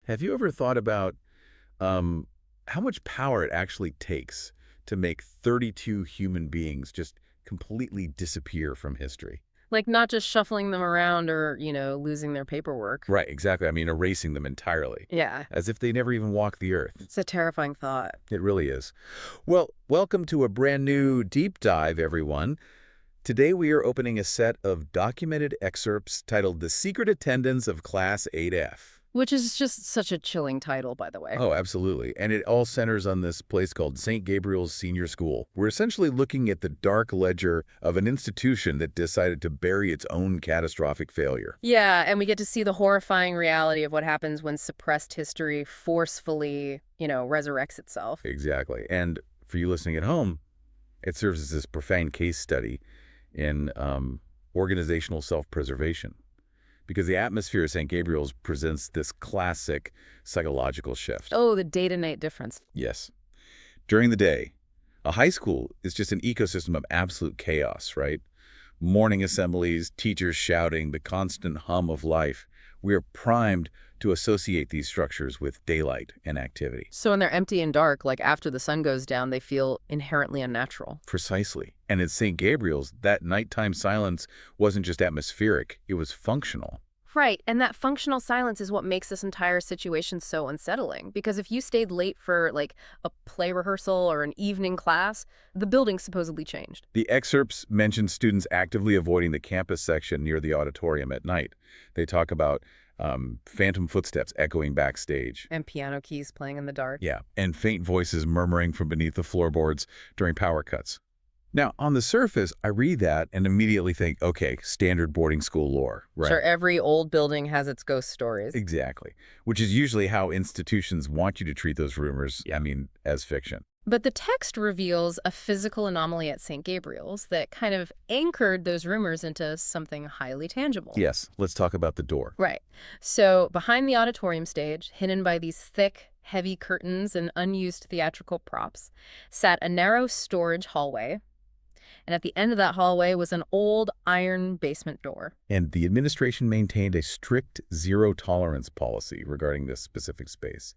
Have you ever thought about um, how much power it actually takes to make 32 human beings just completely disappear from history? Like, not just shuffling them around or, losing their paperwork. Right, exactly. I mean, erasing them entirely, Yeah, as if they never even walked the earth. it's a terrifying thought. It really is. Well, welcome to a brand new deep dive, everyone. Today we are opening a set of documented excerpts titled The Secret Attendance of Class 8F. Which is just such a chilling title, by the way. Oh, absolutely. And it all centers on this place called St. Gabriel's Senior School. We're essentially looking at the dark ledger of an institution that decided to bury its own catastrophic failure. Yeah, and we get to see the horrifying reality of what happens when suppressed history forcefully, resurrects itself. Exactly. And for you listening at home, it serves as this profound case study in organizational self-preservation. Because the atmosphere of St. Gabriel's presents this classic psychological shift. Oh, the day-to-night difference. Yes. During the day, a high school is just an ecosystem of absolute chaos, right? Morning assemblies, teachers shouting, the constant hum of life. We are primed to associate these structures with daylight and activity. So when they're empty and dark, like after the sun goes down, they feel inherently unnatural. Precisely. And at St. Gabriel's, that nighttime silence wasn't just atmospheric, it was functional. Right, and that functional silence is what makes this entire situation so unsettling. Because if you stayed late for, like, a play rehearsal or an evening class, the building supposedly changed. The excerpts mention students actively avoiding the campus section near the auditorium at night. They talk about phantom footsteps echoing backstage. And piano keys playing in the dark. Yeah, and faint voices murmuring from beneath the floorboards during power cuts. Now, on the surface, I read that and immediately think, okay, standard boarding school lore, right? Sure, every old building has its ghost stories. Exactly, which is usually how institutions want you to treat those rumors, as fiction. But the text reveals a physical anomaly at St. Gabriel's that kind of anchored those rumors into something highly tangible. Yes, let's talk about the door. Right. So behind the auditorium stage, hidden by these thick, heavy curtains and unused theatrical props, sat a narrow storage hallway. And at the end of that hallway was an old iron basement door. And the administration maintained a strict zero-tolerance policy regarding this specific space.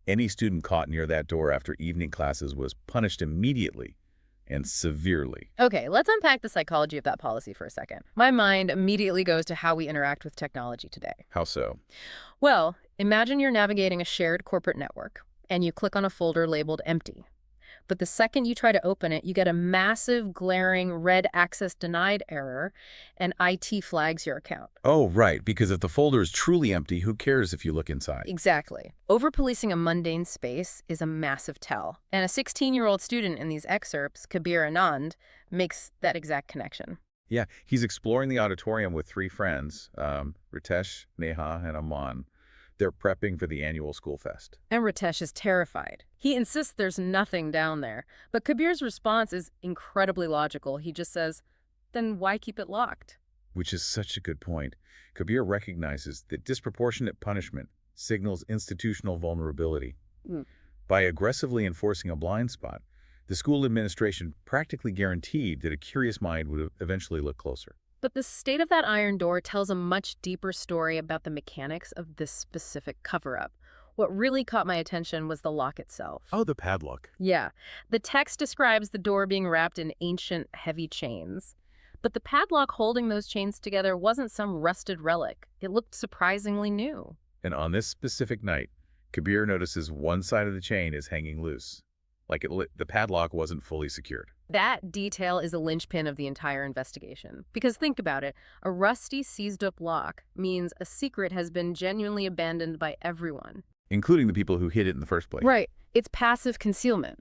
Any student caught near that door after evening classes was punished immediately and severely. Okay, let's unpack the psychology of that policy for a second. My mind immediately goes to how we interact with technology today. How so? Well, imagine you're navigating a shared corporate network, and you click on a folder labeled empty. But the second you try to open it, you get a massive, glaring red access denied error, and IT flags your account. Oh, right, because if the folder is truly empty, who cares if you look inside? Exactly. Over-policing a mundane space is a massive tell. And a 16-year-old student in these excerpts, Kabir Anand, makes that exact connection. Yeah, he's exploring the auditorium with three friends, Ritesh, Neha, and Aman. They're prepping for the annual school fest. And Ritesh is terrified. He insists there's nothing down there. But Kabir's response is incredibly logical. He just says, then why keep it locked? Which is such a good point. Kabir recognizes that disproportionate punishment signals institutional vulnerability. Mm. By aggressively enforcing a blind spot, the school administration practically guaranteed that a curious mind would eventually look closer. But the state of that iron door tells a much deeper story about the mechanics of this specific cover-up. What really caught my attention was the lock itself. Oh, the padlock. Yeah. The text describes the door being wrapped in ancient, heavy chains. But the padlock holding those chains together wasn't some rusted relic. It looked surprisingly new. And on this specific night, Kabir notices one side of the chain is hanging loose, like the padlock wasn't fully secured. That detail is a linchpin of the entire investigation. Because think about it, a rusty, seized-up lock means a secret has been genuinely abandoned by everyone. Including the people who hid it in the first place. Right. It's passive concealment.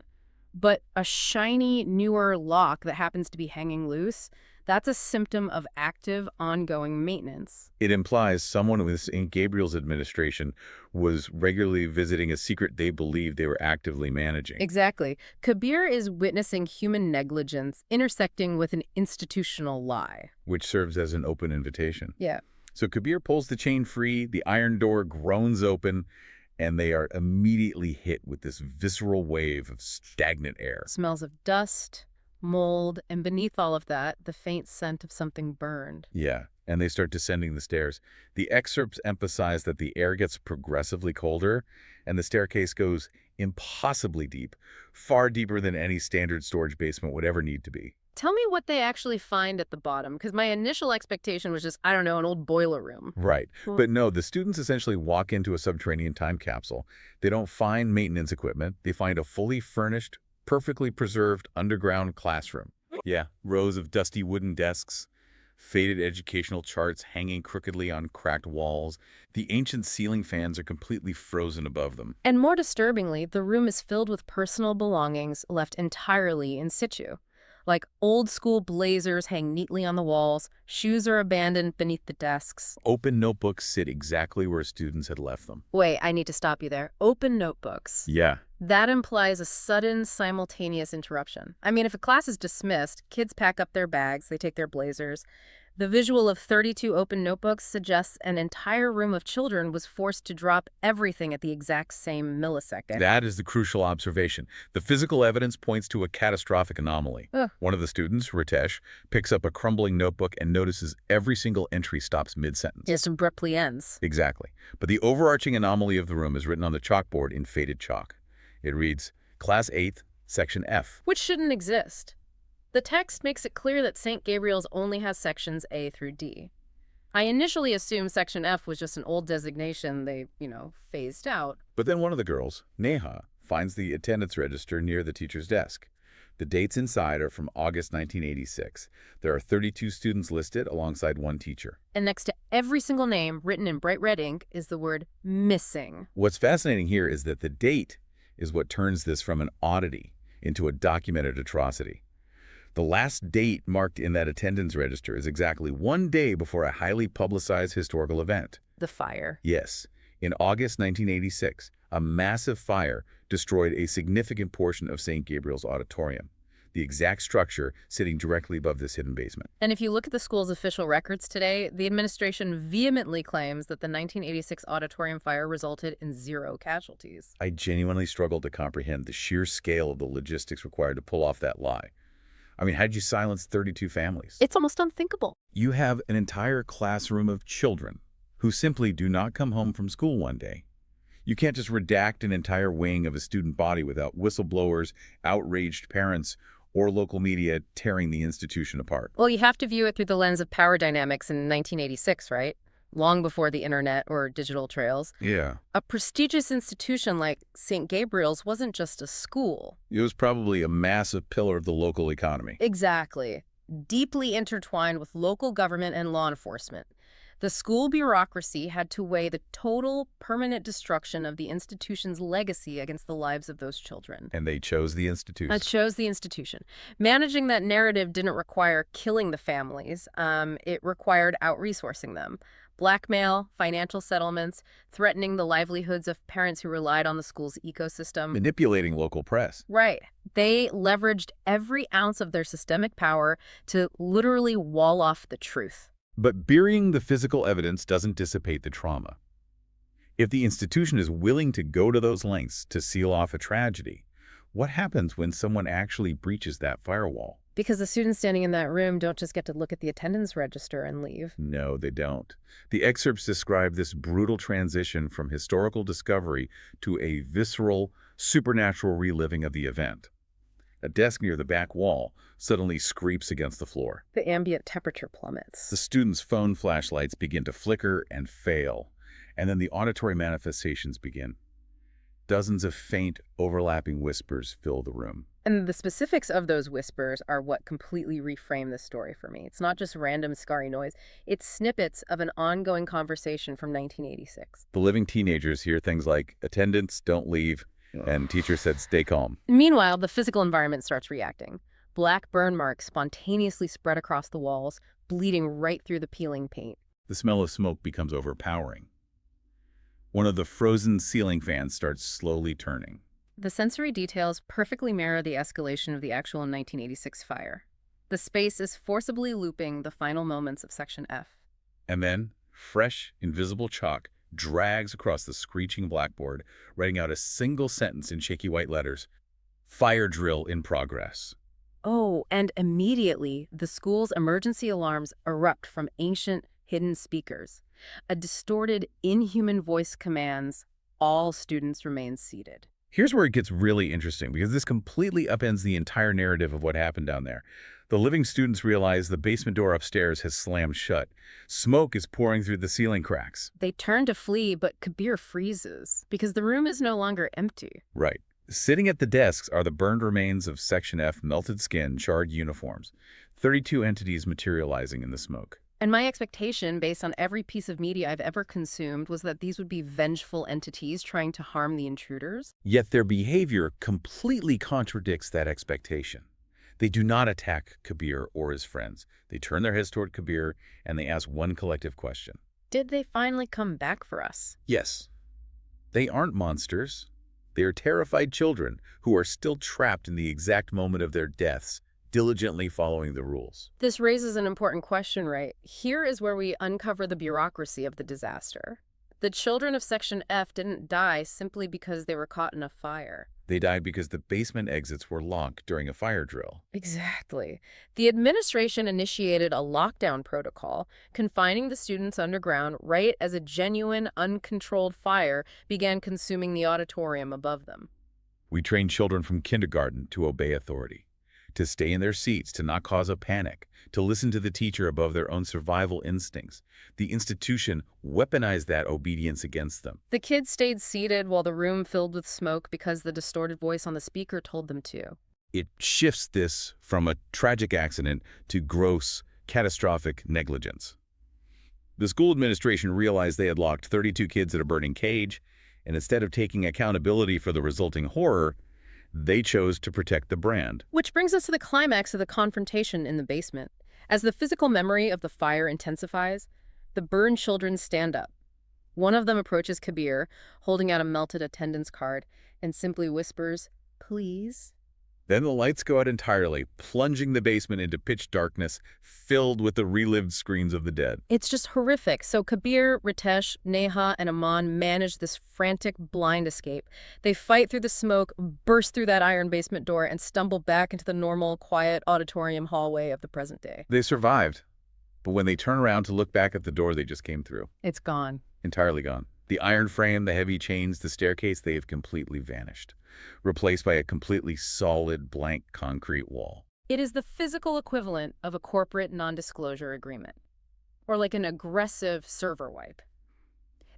But a shiny, newer lock that happens to be hanging loose, that's a symptom of active, ongoing maintenance. It implies someone within Gabriel's administration was regularly visiting a secret they believed they were actively managing. Exactly. Kabir is witnessing human negligence intersecting with an institutional lie. Which serves as an open invitation. Yeah. So Kabir pulls the chain free, the iron door groans open, and they are immediately hit with this visceral wave of stagnant air. Smells of dust, mold, and beneath all of that, the faint scent of something burned. Yeah, and they start descending the stairs. The excerpts emphasize that the air gets progressively colder, and the staircase goes impossibly deep, far deeper than any standard storage basement would ever need to be. Tell me what they actually find at the bottom, because my initial expectation was just, I don't know, an old boiler room. Right. Hmm. But no, the students essentially walk into a subterranean time capsule. They don't find maintenance equipment. They find a fully furnished, perfectly preserved underground classroom. Yeah, rows of dusty wooden desks, faded educational charts hanging crookedly on cracked walls. The ancient ceiling fans are completely frozen above them. And more disturbingly, the room is filled with personal belongings left entirely in situ. Like old school blazers hang neatly on the walls, shoes are abandoned beneath the desks. Open notebooks sit exactly where students had left them. Wait, I need to stop you there. Open notebooks. Yeah. That implies a sudden, simultaneous interruption. I mean, if a class is dismissed, kids pack up their bags, they take their blazers. The visual of 32 open notebooks suggests an entire room of children was forced to drop everything at the exact same millisecond. That is the crucial observation. The physical evidence points to a catastrophic anomaly. Ugh. One of the students, Ritesh, picks up a crumbling notebook and notices every single entry stops mid-sentence. It abruptly ends. Exactly. But the overarching anomaly of the room is written on the chalkboard in faded chalk. It reads, Class 8th, Section F. Which shouldn't exist. The text makes it clear that St. Gabriel's only has sections A through D. I initially assumed Section F was just an old designation they, phased out. But then one of the girls, Neha, finds the attendance register near the teacher's desk. The dates inside are from August 1986. There are 32 students listed alongside one teacher. And next to every single name, written in bright red ink, is the word missing. What's fascinating here is that the date is what turns this from an oddity into a documented atrocity. The last date marked in that attendance register is exactly 1 day before a highly publicized historical event. The fire. Yes, in August 1986, a massive fire destroyed a significant portion of St. Gabriel's auditorium, the exact structure sitting directly above this hidden basement. And if you look at the school's official records today, the administration vehemently claims that the 1986 auditorium fire resulted in 0 casualties. I genuinely struggle to comprehend the sheer scale of the logistics required to pull off that lie. I mean, how'd you silence 32 families? It's almost unthinkable. You have an entire classroom of children who simply do not come home from school one day. You can't just redact an entire wing of a student body without whistleblowers, outraged parents, or local media tearing the institution apart. Well, you have to view it through the lens of power dynamics in 1986, right? Long before the internet or digital trails. Yeah. A prestigious institution like St. Gabriel's wasn't just a school. It was probably a massive pillar of the local economy. Exactly. Deeply intertwined with local government and law enforcement. The school bureaucracy had to weigh the total, permanent destruction of the institution's legacy against the lives of those children. And they chose the institution. It chose the institution. Managing that narrative didn't require killing the families. It required out-resourcing them. Blackmail, financial settlements, threatening the livelihoods of parents who relied on the school's ecosystem. Manipulating local press. Right. They leveraged every ounce of their systemic power to literally wall off the truth. But burying the physical evidence doesn't dissipate the trauma. If the institution is willing to go to those lengths to seal off a tragedy, what happens when someone actually breaches that firewall? Because the students standing in that room don't just get to look at the attendance register and leave. No, they don't. The excerpts describe this brutal transition from historical discovery to a visceral, supernatural reliving of the event. A desk near the back wall suddenly scrapes against the floor. The ambient temperature plummets. The students' phone flashlights begin to flicker and fail, and then the auditory manifestations begin. Dozens of faint, overlapping whispers fill the room. And the specifics of those whispers are what completely reframe the story for me. It's not just random scary noise. It's snippets of an ongoing conversation from 1986. The living teenagers hear things like, attendance, don't leave, and teacher said, stay calm. Meanwhile, the physical environment starts reacting. Black burn marks spontaneously spread across the walls, bleeding right through the peeling paint. The smell of smoke becomes overpowering. One of the frozen ceiling fans starts slowly turning. The sensory details perfectly mirror the escalation of the actual 1986 fire. The space is forcibly looping the final moments of Section F. And then, fresh, invisible chalk drags across the screeching blackboard, writing out a single sentence in shaky white letters, fire drill in progress. Oh, and immediately, the school's emergency alarms erupt from ancient, hidden speakers. A distorted, inhuman voice commands, all students remain seated. Here's where it gets really interesting, because this completely upends the entire narrative of what happened down there. The living students realize the basement door upstairs has slammed shut. Smoke is pouring through the ceiling cracks. They turn to flee, but Kabir freezes because the room is no longer empty. Right. Sitting at the desks are the burned remains of Section F, melted skin, charred uniforms. 32 entities materializing in the smoke. And my expectation, based on every piece of media I've ever consumed, was that these would be vengeful entities trying to harm the intruders. Yet their behavior completely contradicts that expectation. They do not attack Kabir or his friends. They turn their heads toward Kabir and they ask one collective question. Did they finally come back for us? Yes. They aren't monsters. They are terrified children who are still trapped in the exact moment of their deaths, diligently following the rules. This raises an important question, right? Here is where we uncover the bureaucracy of the disaster. The children of Section F didn't die simply because they were caught in a fire. They died because the basement exits were locked during a fire drill. Exactly. The administration initiated a lockdown protocol, confining the students underground right as a genuine, uncontrolled fire began consuming the auditorium above them. We trained children from kindergarten to obey authority, to stay in their seats, to not cause a panic, to listen to the teacher above their own survival instincts. The institution weaponized that obedience against them. The kids stayed seated while the room filled with smoke because the distorted voice on the speaker told them to. It shifts this from a tragic accident to gross, catastrophic negligence. The school administration realized they had locked 32 kids in a burning cage, and instead of taking accountability for the resulting horror, they chose to protect the brand. Which brings us to the climax of the confrontation in the basement. As the physical memory of the fire intensifies, the burned children stand up. One of them approaches Kabir, holding out a melted attendance card, and simply whispers, "Please." Then the lights go out entirely, plunging the basement into pitch darkness filled with the relived screams of the dead. It's just horrific. So Kabir, Ritesh, Neha, and Aman manage this frantic, blind escape. They fight through the smoke, burst through that iron basement door, and stumble back into the normal, quiet auditorium hallway of the present day. They survived, but when they turn around to look back at the door they just came through, It's gone. entirely gone. The iron frame, the heavy chains, the staircase, they have completely vanished, replaced by a completely solid, blank concrete wall. It is the physical equivalent of a corporate non-disclosure agreement, or like an aggressive server wipe.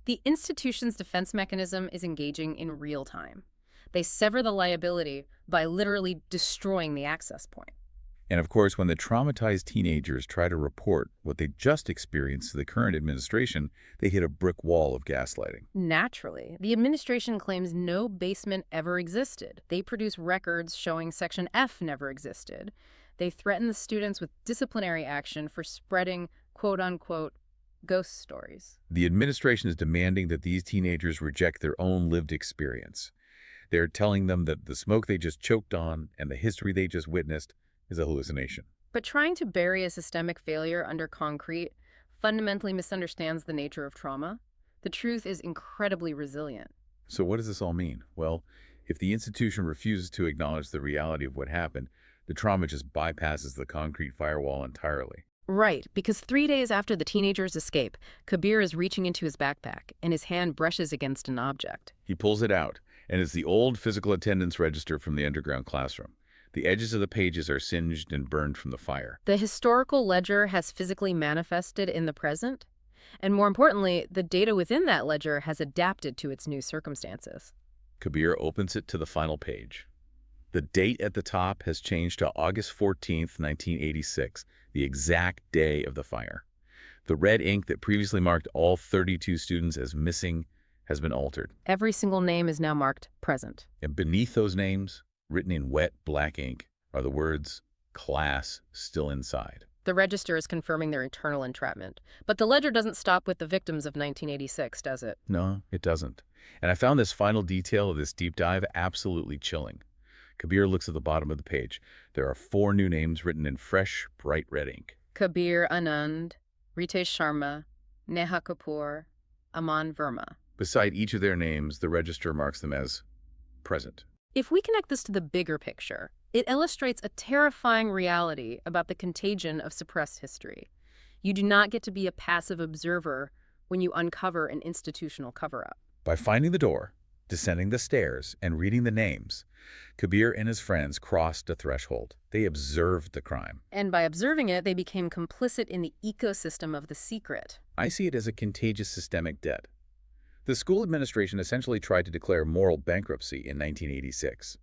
The institution's defense mechanism is engaging in real time. They sever the liability by literally destroying the access point. And of course, when the traumatized teenagers try to report what they just experienced to the current administration, they hit a brick wall of gaslighting. Naturally, the administration claims no basement ever existed. They produce records showing Section F never existed. They threaten the students with disciplinary action for spreading, quote-unquote, ghost stories. The administration is demanding that these teenagers reject their own lived experience. They're telling them that the smoke they just choked on and the history they just witnessed is a hallucination. But trying to bury a systemic failure under concrete fundamentally misunderstands the nature of trauma. The truth is incredibly resilient. So what does this all mean? Well, if the institution refuses to acknowledge the reality of what happened, the trauma just bypasses the concrete firewall entirely. Right, because 3 days after the teenagers' escape, Kabir is reaching into his backpack, and his hand brushes against an object. He pulls it out, and it's the old physical attendance register from the underground classroom. The edges of the pages are singed and burned from the fire. The historical ledger has physically manifested in the present, and more importantly, the data within that ledger has adapted to its new circumstances. Kabir opens it to the final page. The date at the top has changed to August 14th, 1986, the exact day of the fire. The red ink that previously marked all 32 students as missing has been altered. Every single name is now marked present. And beneath those names, written in wet black ink, are the words, "Class still inside." The register is confirming their eternal entrapment. But the ledger doesn't stop with the victims of 1986, does it? No, it doesn't. And I found this final detail of this deep dive absolutely chilling. Kabir looks at the bottom of the page. There are 4 new names written in fresh, bright red ink. Kabir Anand, Ritesh Sharma, Neha Kapoor, Aman Verma. Beside each of their names, the register marks them as present. If we connect this to the bigger picture, it illustrates a terrifying reality about the contagion of suppressed history. You do not get to be a passive observer when you uncover an institutional cover-up. By finding the door, descending the stairs, and reading the names, Kabir and his friends crossed a threshold. They observed the crime. And by observing it, they became complicit in the ecosystem of the secret. I see it as a contagious systemic debt. The school administration essentially tried to declare moral bankruptcy in 1986.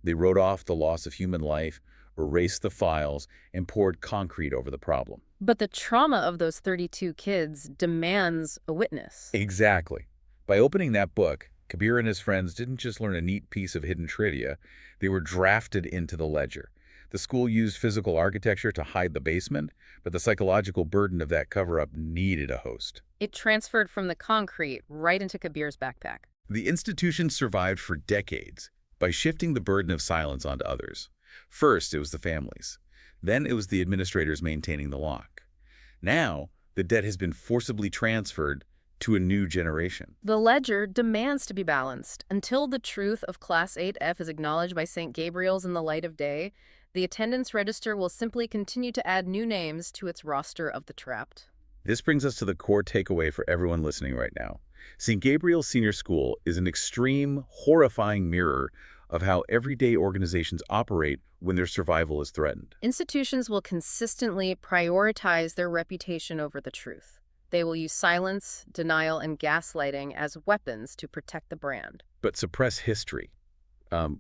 They wrote off the loss of human life, erased the files, and poured concrete over the problem. But the trauma of those 32 kids demands a witness. Exactly. By opening that book, Kabir and his friends didn't just learn a neat piece of hidden trivia, they were drafted into the ledger. The school used physical architecture to hide the basement, but the psychological burden of that cover-up needed a host. It transferred from the concrete right into Kabir's backpack. The institution survived for decades by shifting the burden of silence onto others. First, it was the families. Then it was the administrators maintaining the lock. Now, the debt has been forcibly transferred to a new generation. The ledger demands to be balanced. Until the truth of Class 8F is acknowledged by St. Gabriel's in the light of day, the attendance register will simply continue to add new names to its roster of the trapped. This brings us to the core takeaway for everyone listening right now. St. Gabriel's Senior School is an extreme, horrifying mirror of how everyday organizations operate when their survival is threatened. Institutions will consistently prioritize their reputation over the truth. They will use silence, denial, and gaslighting as weapons to protect the brand. But suppress history,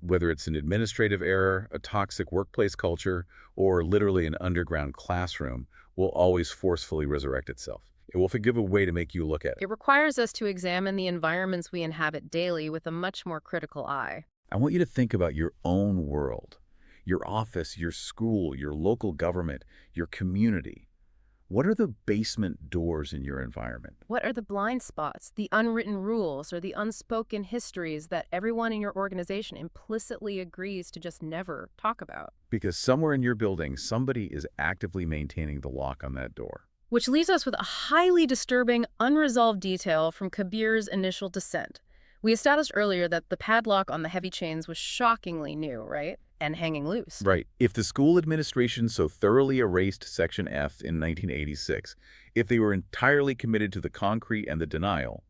whether it's an administrative error, a toxic workplace culture, or literally an underground classroom, will always forcefully resurrect itself. It will forgive a way to make you look at it. It requires us to examine the environments we inhabit daily with a much more critical eye. I want you to think about your own world, your office, your school, your local government, your community. What are the basement doors in your environment? What are the blind spots, the unwritten rules, or the unspoken histories that everyone in your organization implicitly agrees to just never talk about? Because somewhere in your building, somebody is actively maintaining the lock on that door. Which leaves us with a highly disturbing, unresolved detail from Kabir's initial descent. We established earlier that the padlock on the heavy chains was shockingly new, right? And hanging loose. Right. If the school administration so thoroughly erased Section F in 1986, if they were entirely committed to the concrete and the denial,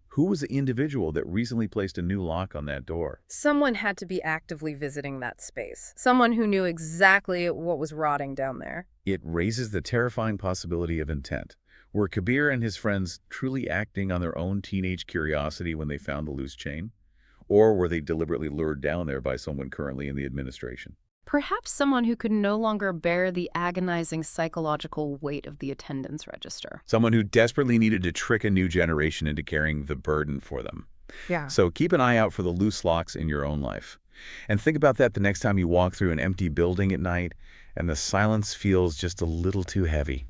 who was the individual that recently placed a new lock on that door? Someone had to be actively visiting that space. Someone who knew exactly what was rotting down there. It raises the terrifying possibility of intent. Were Kabir and his friends truly acting on their own teenage curiosity when they found the loose chain? Or were they deliberately lured down there by someone currently in the administration? Perhaps someone who could no longer bear the agonizing psychological weight of the attendance register. Someone who desperately needed to trick a new generation into carrying the burden for them. Yeah. So keep an eye out for the loose locks in your own life. And think about that the next time you walk through an empty building at night and the silence feels just a little too heavy.